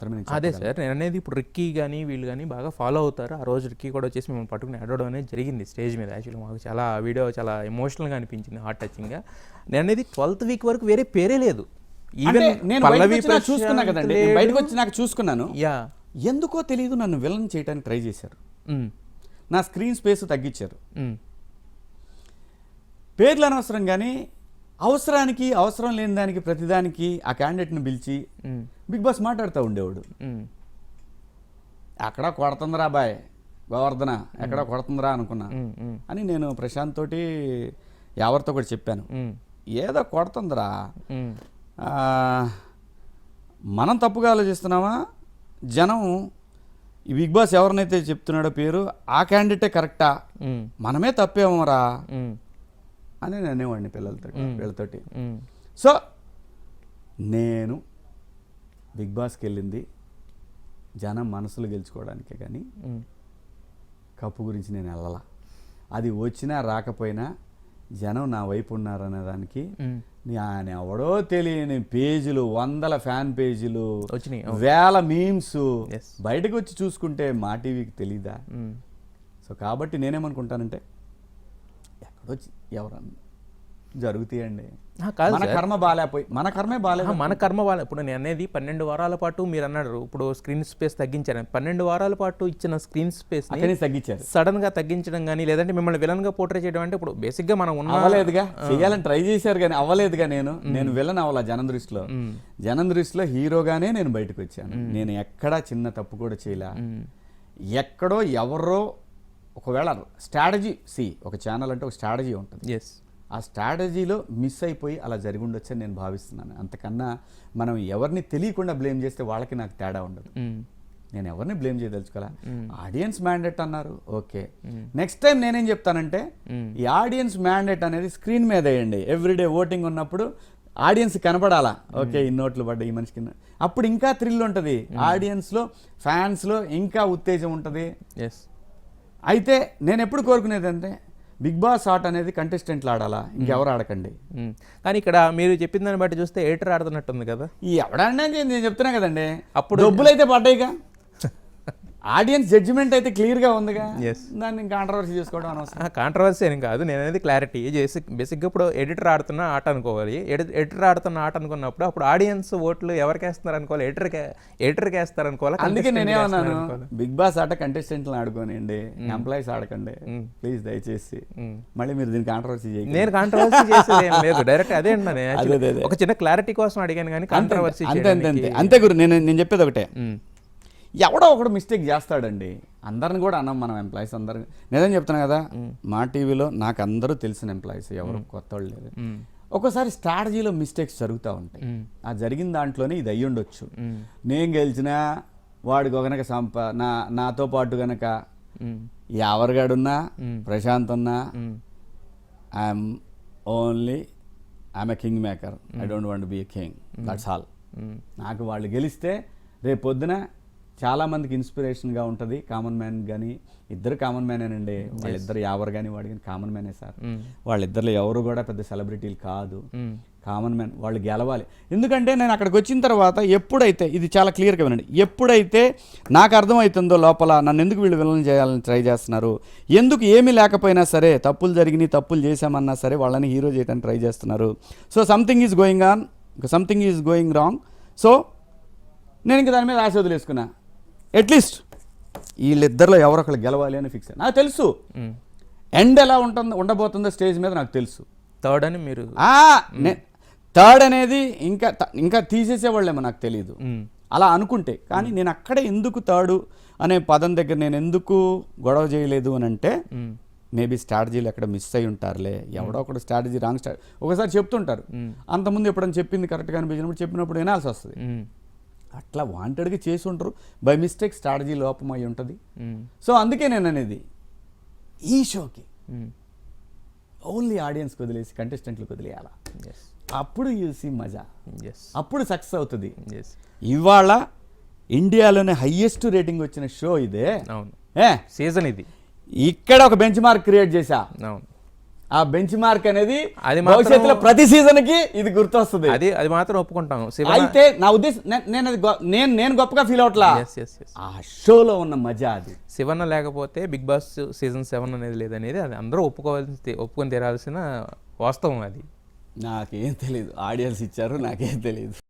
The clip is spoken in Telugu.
మాత్రమే నేను అదే చెప్పగలను. సార్ నేను అనేది ఇప్పుడు రిక్కీ కానీ వీళ్ళు కానీ బాగా ఫాలో అవుతారు. ఆ రోజు రిక్కీ కూడా వచ్చేసి మిమ్మల్ని పట్టుకుని అడవడం అనేది జరిగింది స్టేజ్ మీద. యాక్చువల్లీ మాకు చాలా వీడియో చాలా ఎమోషనల్గా అనిపించింది, హార్ట్ టచింగ్గా. నేను అనేది 12th వీక్ వరకు వేరే పేరే లేదు. అంటే ఈవెన్ నేను పల్లవి బయటకు వచ్చి చూసుకున్నా కదండి, నేను బయటకు వచ్చి నాకు చూసుకున్నాను. యా ఎందుకో తెలియదు నన్ను విలన్ చేయడానికి ట్రై చేశారు. నా స్క్రీన్ స్పేస్ తగ్గించారు. పేర్లు అనవసరం కానీ అవసరానికి అవసరం లేని దానికి ప్రతిదానికి ఆ క్యాండిడేట్ని పిలిచి బిగ్ బాస్ మాట్లాడుతూ ఉండేవాడు. అక్కడ కొడుతుందిరా బాయ్ గోవర్ధన, ఎక్కడ కొడుతుందిరా అనుకున్నా అని నేను ప్రశాంత్ తోటి ఎవరితో కూడా చెప్పాను. ఏదో కొడుతుందిరా, మనం తప్పుగా ఆలోచిస్తున్నామా, జనం ఈ బిగ్ బాస్ ఎవరినైతే చెప్తున్నాడో పేరు ఆ క్యాండిడేటే కరెక్టా, మనమే తప్పేమోరా అని నేను అనేవాడిని వీళ్ళతోటి. సో నేను బిగ్ బాస్కి వెళ్ళింది జనం మనసులు గెలుచుకోవడానికే కానీ కప్పు గురించి నేను వెళ్ళాల. అది వచ్చినా రాకపోయినా జనం నా వైపు ఉన్నారనే దానికి ఆయన ఎవడో తెలియని పేజీలు, 100 ఫ్యాన్ పేజీలు, వచ్చినాయి, 1000 మీమ్స్ బయటకు వచ్చి చూసుకుంటే మా టీవీకి తెలీదా? సో కాబట్టి నేనేమనుకుంటానంటే ఎక్కడొచ్చి ఎవరన్నా జరుగుతాయండి, మన కర్మ బాలేపోయి మన కర్మే బాలేదు, మన కర్మ వాళ్ళ. ఇప్పుడు నేను అనేది 12 వారాల పాటు మీరు అన్నారు ఇప్పుడు స్క్రీన్ స్పేస్ తగ్గించారని. 12 వారాల పాటు ఇచ్చిన స్క్రీన్ స్పేస్ తగ్గించారు. సడన్ గా తగ్గించడం కానీ లేదంటే మిమ్మల్ని విలన్ గా పోర్ట్రే చేయడం అంటే ఇప్పుడు బేసిక్ గా మనం అవ్వలేదుగా, చెయ్యాలని ట్రై చేశారు కానీ అవ్వలేదుగా. నేను విలన్ అవ్వాల జనం దృష్టిలో హీరోగానే నేను బయటకు వచ్చాను. నేను ఎక్కడా చిన్న తప్పు కూడా చేయలే. ఎక్కడో ఎవరో ఒకవేళ స్ట్రాటజీ ఒక ఛానల్ అంటే ఒక స్ట్రాటజీ ఉంటుంది, ఆ స్ట్రాటజీలో మిస్ అయిపోయి అలా జరిగి ఉండొచ్చని నేను భావిస్తున్నాను. అంతకన్నా మనం ఎవరిని తెలియకుండా బ్లేమ్ చేస్తే వాళ్ళకి నాకు తేడా ఉండదు. నేను ఎవరిని బ్లేమ్ చేయదలుచుకోలే. ఆడియన్స్ మ్యాండేట్ అన్నారు, ఓకే. నెక్స్ట్ టైం నేనేం చెప్తానంటే ఈ ఆడియన్స్ మ్యాండేట్ అనేది స్క్రీన్ మీద వేయండి. ఎవ్రీడే ఓటింగ్ ఉన్నప్పుడు ఆడియన్స్ కనపడాలా, ఓకే ఈ నోట్లు పడ్డాయి ఈ మనిషికి, అప్పుడు ఇంకా థ్రిల్ ఉంటుంది ఆడియన్స్లో, ఫ్యాన్స్లో ఇంకా ఉత్తేజం ఉంటుంది. అయితే నేను ఎప్పుడు కోరుకునేది అంటే బిగ్ బాస్ ఆట అనేది కంటెస్టెంట్లు ఆడాలా, ఇంకెవరు ఆడకండి. కానీ ఇక్కడ మీరు చెప్పిన దాన్ని బట్టి చూస్తే ఎడిటర్ ఆడుతున్నట్టుంది కదా. ఈ ఎవడన్నా నేను చెప్తున్నా కదండి, అప్పుడు డబ్బులు అయితే పడ్డాయిగా, ఆడియన్స్ జడ్జిమెంట్ అయితే క్లియర్గా ఉందిగా, దాన్ని కాంట్రవర్సీ చేసుకోవడం అనవసరం. కాంట్రవర్సీ అని కాదు, నేను అనేది క్లారిటీ. బేసిక్గా ఇప్పుడు ఎడిటర్ ఆడుతున్న ఆట అనుకోవాలి. ఎడిటర్ ఆడుతున్న ఆట అనుకున్నప్పుడు అప్పుడు ఆడియన్స్ ఓట్లు ఎవరికి వేస్తున్నారు అనుకోవాలి, ఎడిటర్కి వేస్తారు అనుకోవాలి. అందుకే నేనేమన్నాను, బిగ్ బాస్ ఆట కంటెస్టెంట్లు ఆడుకోనివ్వండి, ఎంప్లాయీస్ ఆడకండి ప్లీజ్ దయచేసి. మళ్ళీ మీరు దీన్ని కాంట్రవర్సీ చేయండి. నేను కాంట్రవర్సీ చేసేది ఏం లేదు, డైరెక్ట్ అదే అన్నాను. ఒక చిన్న క్లారిటీ కోసం అడిగాను కానీ కాంట్రవర్సీ అంతే గురు. నేను చెప్పేది ఒకటే, ఎవడో ఒకడు మిస్టేక్ చేస్తాడండి. అందరిని కూడా అన్నాం మనం, ఎంప్లాయీస్ అందరిని. నిజం చెప్తున్నా కదా, మా టీవీలో నాకు అందరూ తెలిసిన ఎంప్లాయీస్, ఎవరు కొత్త వాళ్ళు లేదు. ఒక్కోసారి స్ట్రాటజీలో మిస్టేక్స్ జరుగుతూ ఉంటాయి. ఆ జరిగిన దాంట్లోనే ఇది అయ్యి ఉండొచ్చు. నేను గెలిచినా వాడికి గనక నాతో పాటు గనక ఎవరిగాడున్నా ప్రశాంత్ ఉన్నా I'm a king maker, I don't want be a king, that's all. నాకు వాళ్ళు గెలిస్తే రేపు పొద్దున చాలామందికి ఇన్స్పిరేషన్గా ఉంటుంది. కామన్ మ్యాన్ కానీ, ఇద్దరు కామన్ మ్యానేనండి, వాళ్ళిద్దరు ఎవరు కానీ వాడు కానీ కామన్ మ్యానే సార్. వాళ్ళిద్దరిలో ఎవరు కూడా పెద్ద సెలబ్రిటీలు కాదు, కామన్ మ్యాన్. వాళ్ళు గెలవాలి. ఎందుకంటే నేను అక్కడికి వచ్చిన తర్వాత ఎప్పుడైతే, ఇది చాలా క్లియర్గా వినండి, ఎప్పుడైతే నాకు అర్థమవుతుందో లోపల నన్ను ఎందుకు వీళ్ళు విలన్ చేయాలని ట్రై చేస్తున్నారు, ఎందుకు ఏమీ లేకపోయినా సరే తప్పులు జరిగినాయి, తప్పులు చేశామన్నా సరే వాళ్ళని హీరో చేయడానికి ట్రై చేస్తున్నారు. So something is going on, something is going wrong. So నేను ఇంక దాని మీద ఆశ వదిలేసుకున్నా. అట్లీస్ట్ వీళ్ళిద్దరిలో ఎవరొకరు గెలవాలి అని ఫిక్స్. నాకు తెలుసు ఎండ్ ఎలా ఉండబోతుందో స్టేజ్ మీద నాకు తెలుసు. థర్డ్ అని మీరు థర్డ్ అనేది ఇంకా తీసేసేవాళ్ళేమో నాకు తెలియదు అలా అనుకుంటే. కానీ నేను అక్కడే ఎందుకు థర్డ్ అనే పదం దగ్గర నేను ఎందుకు గొడవ చేయలేదు అని అంటే, మేబీ స్ట్రాటజీలు ఎక్కడ మిస్ అయి ఉంటారులే, ఎవడో ఒకటి స్ట్రాటజీ రాంగ్ ఒకసారి చెప్తుంటారు. అంతకుముందు ఎప్పుడైనా చెప్పింది కరెక్ట్గా అనిపించినప్పుడు చెప్పినప్పుడు వినాల్సి వస్తుంది. అట్లా వాంటెడ్గా చేసి ఉంటారు, బై మిస్టేక్ స్ట్రాటజీ లోపం అయి ఉంటుంది. సో అందుకే నేను అనేది ఈ షోకి ఓన్లీ ఆడియన్స్కి వదిలేసి కంటెస్టెంట్లకు వదిలేయాల, అప్పుడు యూసి మజా, అప్పుడు సక్సెస్ అవుతుంది. ఇవాళ ఇండియాలోనే హైయెస్ట్ రేటింగ్ వచ్చిన షో ఇదే, సీజన్ ఇది. ఇక్కడ ఒక బెంచ్ మార్క్ క్రియేట్ చేశా, ఆ బెంచ్ మార్క్ అనేది అది మాత్రం- భవిష్యత్తులో ప్రతి సీజన్ కి ఇది గుర్తొస్తుంది. అది మాత్రం ఒప్పుకుంటాను. శివన్న అయితే నా ఉద్దేశం నేను అది నేను గొప్పగా ఫీల్ అవట్లా, yes, yes, yes. ఆ షోలో ఉన్న మజా అది. శివన్న లేకపోతే బిగ్ బాస్ సీజన్ 7 అనేది లేదనేది అది అందరూ ఒప్పుకొని తీరాల్సిన వాస్తవం అది. నాకేం తెలియదు, ఆడియన్స్ ఇచ్చారు, నాకేం తెలియదు.